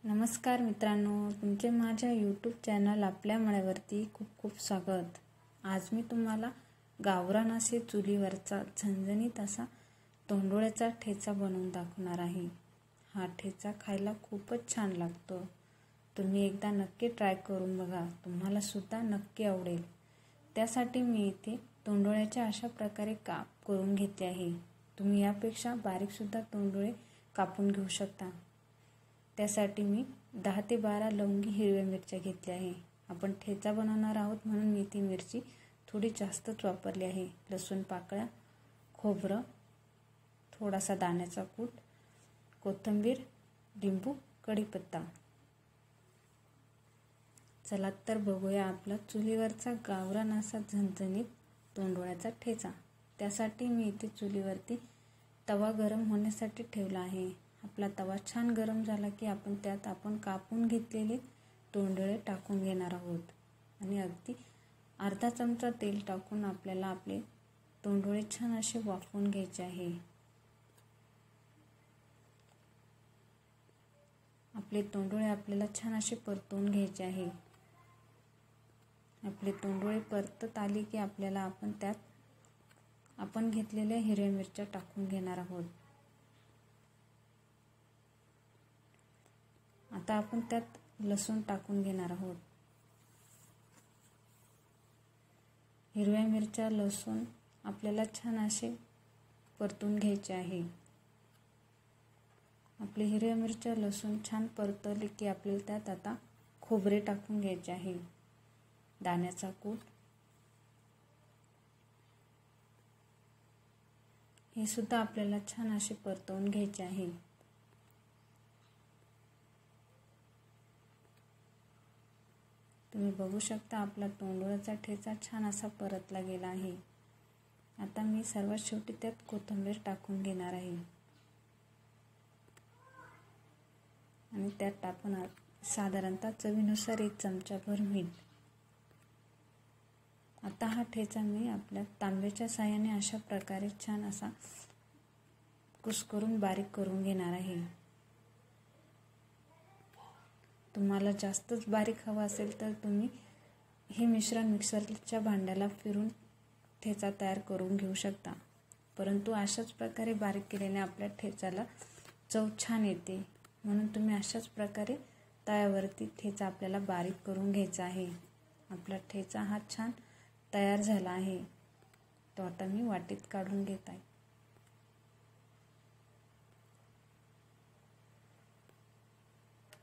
नमस्कार मित्रांनो, तुमचे माझ्या यूट्यूब चॅनल आपल्या मळ्यावरती खूप खूप स्वागत। आज मी तुम्हाला गावरान असे चुलीवरचा झणझणीत असा तोंडोळ्याचा ठेचा बनवून दाखवणार आहे। हा ठेचा खायला खूपच छान लागतो। तुम्ही एकदा नक्की ट्राय करून बघा, तुम्हाला सुद्धा नक्की आवडेल। त्यासाठी मी इथे तोंडोळ्याच्या अशा प्रकारे काप करून घेतले आहे। तुम्ही यापेक्षा बारीक सुद्धा तोंडोळे कापून घेऊ शकता। त्यासाठी मी 10 ते 12 लवंगी हिरव्या मिरच्या घेतल्या आहे। आपण ठेचा बनवणार आहोत म्हणून मी ती मिरची थोडी जास्तच वापरली आहे। लसूण पाकळ्या, खोबरं, थोडासा दाण्याचा कूट, कोथिंबीर, लिंबू, कढीपत्ता। चला तर बघूया आपला चुलीवरचा गावरान असा झणझणीत तोंडोळ्याचा ठेचा। त्यासाठी मी इथे चुलीवरती तवा गरम होण्यासाठी ठेवला आहे। आपला तवा छान गरम झाला की आपण त्यात कापून घेतलेले तोंडोळे टाकून घेणार आहोत आणि अगदी अर्धा चमचा तेल टाकून आपल्याला आपले तोंडोळे छान असे वाफवून घ्यायचे आहे। आपले तोंडोळे आपल्याला छान असे परतवून घ्यायचे आहे। आपले तोंडोळे परतत आले की आपल्याला त्यात घेतलेल्या हिरव्या मिरच्या टाकून घेणार आहोत। आता आपण त्यात लसूण टाकून घेणार आहोत। हिरव्या मिरच्या, लसूण आपल्याला छान असे परतून घ्यायचे आहे। आपले हिरव्या मिरच्या, लसूण छान परतले की आपल्याला त्यात आता खोबरे टाकून घ्यायचे आहे। दाण्याचा कूट, हे सुद्धा आपल्याला छान असे परतवून घ्यायचे आहे। तुम्ही बघू शकता आपला तोंडोळ्याचा ठेचा छान असा परतला गेला आहे। आता मी सर्वात शेवटी त्यात कोथिंबीर टाकून घेणार आहे आणि त्यात टाकून साधारणतः चवीनुसार 1 चमचाभर मीठ। आता हा ठेचा मी आपल्या तांब्याच्या साहाय्याने अशा प्रकारे छान असा कुस्करून बारीक करून घेणार आहे। तुम्हाला जास्तच बारीक हवा असेल तर तुम्ही हे मिश्रण मिक्सरच्या भांड्याला फिरून ठेचा तयार करून घेऊ शकता, परंतु अशाच प्रकारे बारीक केल्याने आपल्या ठेचाला चव छान येते। म्हणून तुम्ही अशाच प्रकारे तव्यावरती ठेचा आपल्याला बारीक करून घ्यायचा आहे। आपला ठेचा हा छान तयार झाला आहे। तो आता मी वाटीत काढून घेत आहे।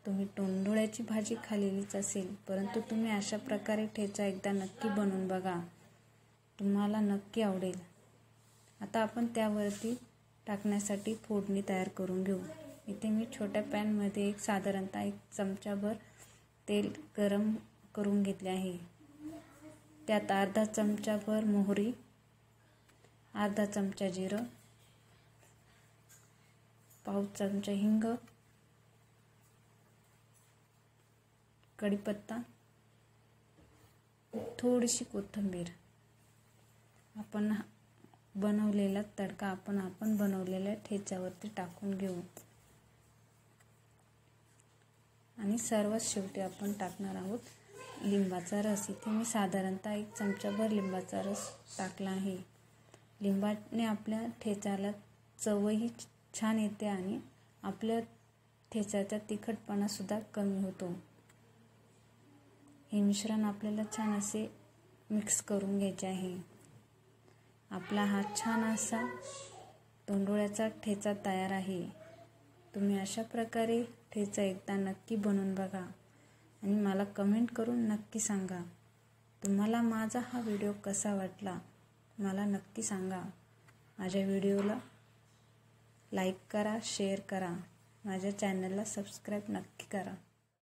तुम्ही तोंडोळ्याची भाजी खाल्लेलीच असेल, परंतु तुम्ही अशा प्रकारे ठेचा एकदा नक्की बनवून बघा, तुम्हाला नक्की आवडेल। आता आपण त्यावरती टाकण्यासाठी फोडणी तयार करून घेऊ। इथे मी छोट्या पॅनमध्ये साधारणतः 1 चमचाभर तेल गरम करून घेतले आहे। त्यात अर्धा चमचाभर मोहरी, अर्धा चमचा जिरं, पाव चमचा हिंग, कढीपत्ता, थोडीशी कोथिंबीर। आपण बनवलेला तडका आपण बनवलेल्या ठेच्यावरती टाकून घेऊ आणि सर्वात शेवटी आपण टाकणार आहोत लिंबाचा रस। इथे मी साधारणतः 1 चमचाभर लिंबाचा रस टाकला आहे। लिंबाने आपल्या ठेच्याला चवही छान येते आणि आपल्या ठेच्याचा तिखटपणा सुद्धा कमी होतो। हे मिश्रण आपल्याला छान असे मिक्स करून घ्यायचे आहे। आपला हा छान असा तोंडोळ्याचा ठेचा तयार आहे। तुम्ही अशा प्रकारे ठेचा एकदा नक्की बनवून बघा आणि मला कमेंट करून नक्की सांगा। तुम्हाला माझा हा व्हिडिओ कसा वाटला मला नक्की सांगा। माझ्या व्हिडिओला लाईक करा, शेअर करा, माझ्या चॅनलला सबस्क्राईब नक्की करा।